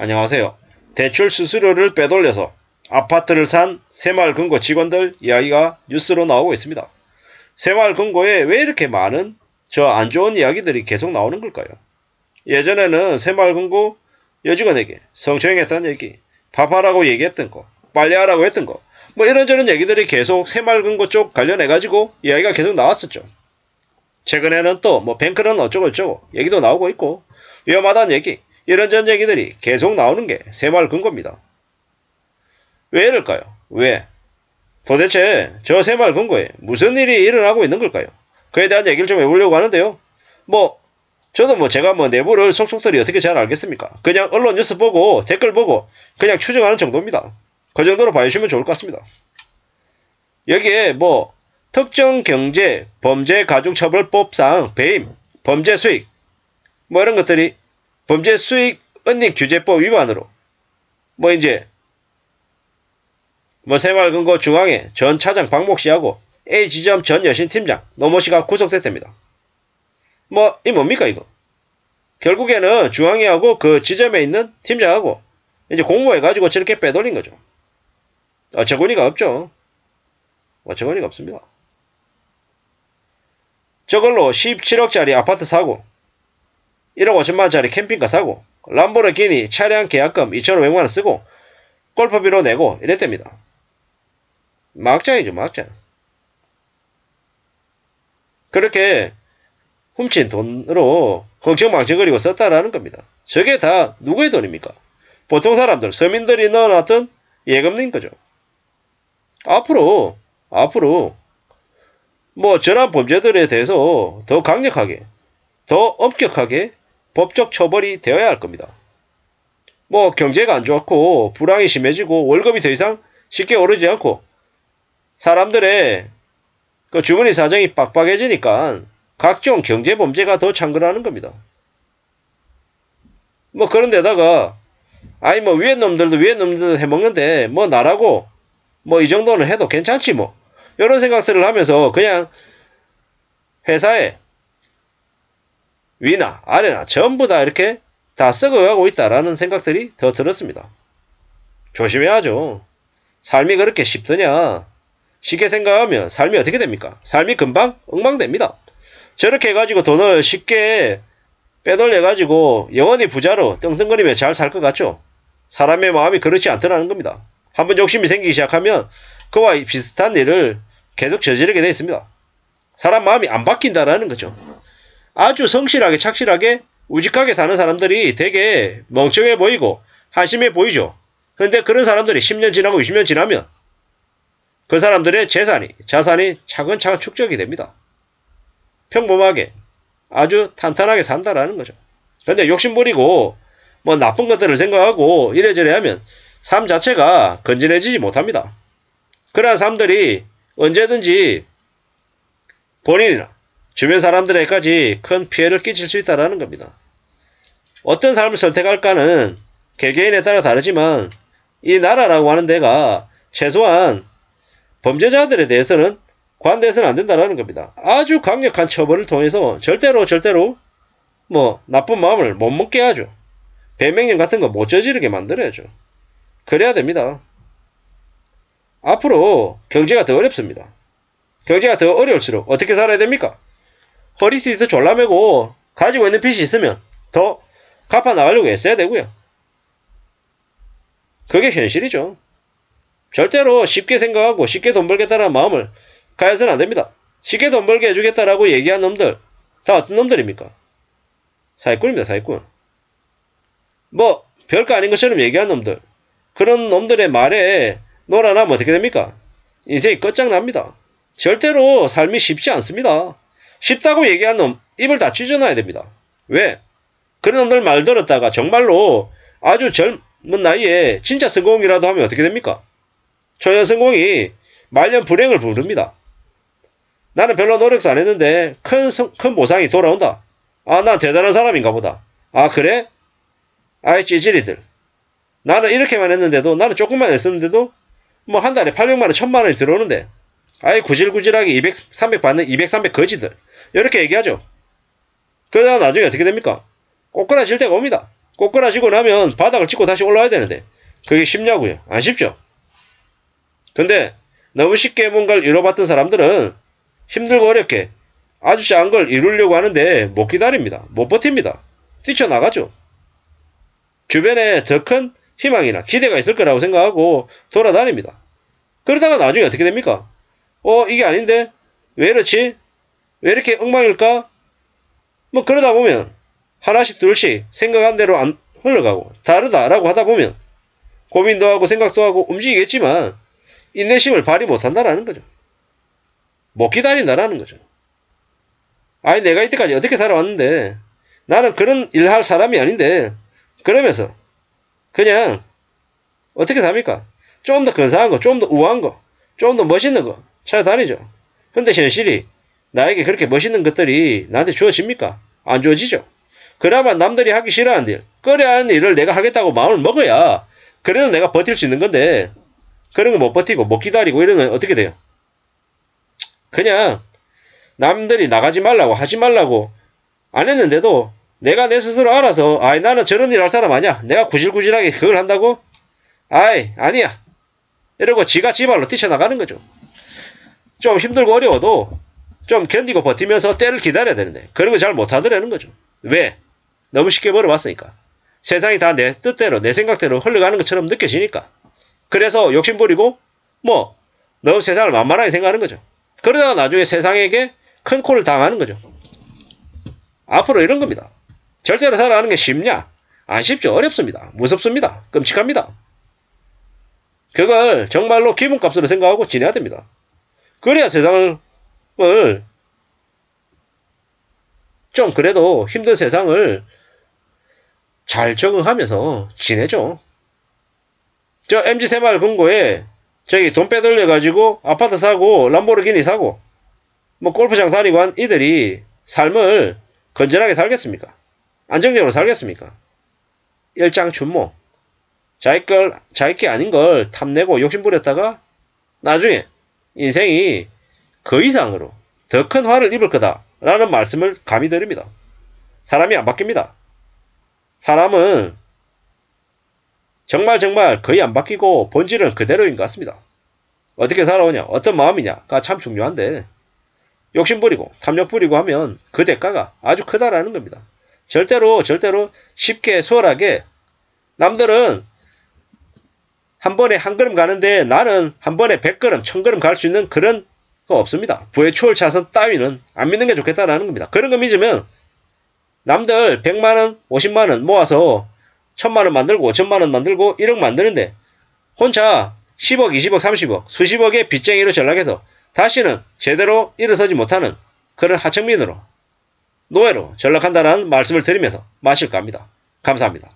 안녕하세요. 대출 수수료를 빼돌려서 아파트를 산 새마을금고 직원들 이야기가 뉴스로 나오고 있습니다. 새마을금고에 왜 이렇게 많은 저 안 좋은 이야기들이 계속 나오는 걸까요? 예전에는 새마을금고 여직원에게 성추행했다는 얘기, 밥하라고 얘기했던 거, 빨래하라고 했던 거, 뭐 이런저런 얘기들이 계속 새마을금고 쪽 관련해가지고 이야기가 계속 나왔었죠. 최근에는 또 뭐 뱅크는 어쩌고저쩌고 얘기도 나오고 있고 위험하다는 얘기, 이런저런 얘기들이 계속 나오는 게 새마을금고입니다. 왜 이럴까요? 왜? 도대체 저 새마을금고에 무슨 일이 일어나고 있는 걸까요? 그에 대한 얘기를 좀 해보려고 하는데요. 저도 제가 내부를 속속들이 어떻게 잘 알겠습니까? 그냥 언론 뉴스 보고 댓글 보고 그냥 추정하는 정도입니다. 그 정도로 봐주시면 좋을 것 같습니다. 여기에 특정 경제 범죄 가중처벌법상 배임, 범죄 수익 이런 것들이 범죄 수익 은닉 규제법 위반으로 새마을금고 중앙회 전 차장 박목씨하고 A지점 전 여신팀장 노모씨가 구속됐답니다. 이 뭡니까 이거? 결국에는 중앙회하고 그 지점에 있는 팀장하고 이제 공모해가지고 저렇게 빼돌린 거죠. 어처구니가 없죠. 어처구니가 없습니다. 저걸로 17억짜리 아파트 사고 1억 5천만원짜리 캠핑카 사고 람보르기니 차량 계약금 2,500만원 쓰고 골프비로 내고 이랬답니다. 막장이죠, 막장. 그렇게 훔친 돈으로 흥청망청거리고 썼다라는 겁니다. 저게 다 누구의 돈입니까? 보통 사람들, 서민들이 넣어놨던 예금인 거죠. 앞으로 저런 범죄들에 대해서 더 강력하게, 더 엄격하게 법적 처벌이 되어야 할 겁니다. 경제가 안 좋고 불황이 심해지고 월급이 더 이상 쉽게 오르지 않고 사람들의 그 주머니 사정이 빡빡해지니까 각종 경제범죄가 더 창궐하는 겁니다. 그런데다가 위에 놈들도 해먹는데 나라고 이 정도는 해도 괜찮지 이런 생각들을 하면서 그냥 회사에 위나 아래나 전부 다 이렇게 다 썩어가고 있다라는 생각들이 더 들었습니다. 조심해야죠. 삶이 그렇게 쉽더냐? 쉽게 생각하면 삶이 어떻게 됩니까? 삶이 금방 엉망됩니다. 저렇게 해가지고 돈을 쉽게 빼돌려가지고 영원히 부자로 떵떵거리며 잘 살 것 같죠? 사람의 마음이 그렇지 않더라는 겁니다. 한번 욕심이 생기기 시작하면 그와 비슷한 일을 계속 저지르게 되어 있습니다. 사람 마음이 안 바뀐다라는 거죠. 아주 성실하게 착실하게 우직하게 사는 사람들이 되게 멍청해 보이고 한심해 보이죠. 그런데 그런 사람들이 10년 지나고 20년 지나면 그 사람들의 자산이 차근차근 축적이 됩니다. 평범하게 아주 탄탄하게 산다라는 거죠. 그런데 욕심부리고 나쁜 것들을 생각하고 이래저래 하면 삶 자체가 건전해지지 못합니다. 그러한 사람들이 언제든지 본인이나 주변 사람들에게까지 큰 피해를 끼칠 수 있다는 겁니다. 어떤 삶을 선택할까는 개개인에 따라 다르지만 이 나라라고 하는 데가 최소한 범죄자들에 대해서는 관대해서는 안 된다는 겁니다. 아주 강력한 처벌을 통해서 절대로 나쁜 마음을 못 먹게 하죠. 배명령 같은 거 못 저지르게 만들어야죠. 그래야 됩니다. 앞으로 경제가 더 어렵습니다. 경제가 더 어려울수록 어떻게 살아야 됩니까? 허리띠 더 졸라매고 가지고 있는 빚이 있으면 더 갚아 나가려고 애써야 되고요. 그게 현실이죠. 절대로 쉽게 생각하고 쉽게 돈 벌겠다는 마음을 가해서는 안 됩니다. 쉽게 돈 벌게 해주겠다라고 얘기한 놈들 다 어떤 놈들입니까? 사기꾼입니다. 사기꾼. 별거 아닌 것처럼 얘기한 놈들, 그런 놈들의 말에 놀아나면 어떻게 됩니까? 인생이 끝장납니다. 절대로 삶이 쉽지 않습니다. 쉽다고 얘기한 놈 입을 다 찢어놔야 됩니다. 왜? 그런 놈들 말 들었다가 정말로 아주 젊은 나이에 진짜 성공이라도 하면 어떻게 됩니까? 초년 성공이 말년 불행을 부릅니다. 나는 별로 노력도 안 했는데 큰 보상이 돌아온다. 아, 난 대단한 사람인가 보다. 아, 그래? 아이, 찌질이들. 나는 이렇게만 했는데도, 나는 조금만 했었는데도 한 달에 800만원 1000만원이 들어오는데 아이, 구질구질하게 200, 300 받는 200, 300 거지들 이렇게 얘기하죠. 그러다가 나중에 어떻게 됩니까? 꼬꾸라질 때가 옵니다. 꼬꾸라지고 나면 바닥을 찍고 다시 올라와야 되는데 그게 쉽냐고요? 안 쉽죠. 근데 너무 쉽게 뭔가를 이뤄봤던 사람들은 힘들고 어렵게 아주 작은 걸 이루려고 하는데 못 기다립니다. 못 버팁니다. 뛰쳐나가죠. 주변에 더 큰 희망이나 기대가 있을 거라고 생각하고 돌아다닙니다. 그러다가 나중에 어떻게 됩니까? 이게 아닌데? 왜 이렇지? 왜 이렇게 엉망일까? 뭐 그러다 보면 하나씩 둘씩 생각한 대로 안 흘러가고 다르다라고 하다 보면 고민도 하고 생각도 하고 움직이겠지만 인내심을 발휘 못한다라는 거죠. 못 기다린다라는 거죠. 아니 내가 이때까지 어떻게 살아왔는데 나는 그런 일 할 사람이 아닌데 그러면서 그냥 어떻게 삽니까? 좀 더 근사한 거, 좀 더 우아한 거, 좀 더 멋있는 거 찾아다니죠. 근데 현실이 나에게 그렇게 멋있는 것들이 나한테 주어집니까? 안 주어지죠. 그나마 남들이 하기 싫어하는 일, 꺼려야 하는 일을 내가 하겠다고 마음을 먹어야 그래도 내가 버틸 수 있는 건데 그런 거 못 버티고 못 기다리고 이러면 어떻게 돼요? 그냥 남들이 나가지 말라고 하지 말라고 안 했는데도 내가 내 스스로 알아서 아이 나는 저런 일 할 사람 아니야. 내가 구질구질하게 그걸 한다고? 아이 아니야. 이러고 지가 지발로 뛰쳐나가는 거죠. 좀 힘들고 어려워도 좀 견디고 버티면서 때를 기다려야 되는데 그런 거 잘 못하더라는 거죠. 왜? 너무 쉽게 벌어봤으니까. 세상이 다 내 뜻대로 내 생각대로 흘러가는 것처럼 느껴지니까. 그래서 욕심부리고 너무 세상을 만만하게 생각하는 거죠. 그러다가 나중에 세상에게 큰 콜을 당하는 거죠. 앞으로 이런 겁니다. 절대로 살아가는 게 쉽냐? 안 쉽죠. 어렵습니다. 무섭습니다. 끔찍합니다. 그걸 정말로 기분값으로 생각하고 지내야 됩니다. 그래야 세상을 좀 그래도 힘든 세상을 잘 적응하면서 지내죠. 저 MZ 새마을 금고에 저기 돈 빼돌려가지고 아파트 사고 람보르기니 사고 골프장 다니고 한 이들이 삶을 건전하게 살겠습니까? 안정적으로 살겠습니까? 일장춘몽. 자기 게 아닌 걸 탐내고 욕심부렸다가 나중에 인생이 그 이상으로 더 큰 화를 입을 거다라는 말씀을 감히 드립니다. 사람이 안 바뀝니다. 사람은 정말 거의 안 바뀌고 본질은 그대로인 것 같습니다. 어떻게 살아오냐, 어떤 마음이냐가 참 중요한데 욕심부리고 탐욕부리고 하면 그 대가가 아주 크다라는 겁니다. 절대로 쉽게 수월하게 남들은 한 번에 한 걸음 가는데 나는 한 번에 100걸음, 1000걸음 갈 수 있는 그런 거 없습니다. 부의 추월 차선 따위는 안 믿는 게 좋겠다라는 겁니다. 그런 거 믿으면 남들 100만원, 50만원 모아서 1000만원 만들고 5천만원 만들고 1억 만드는데 혼자 10억, 20억, 30억, 수십억의 빚쟁이로 전락해서 다시는 제대로 일어서지 못하는 그런 하청민으로 노예로 전락한다는 말씀을 드리면서 마실까 합니다. 감사합니다.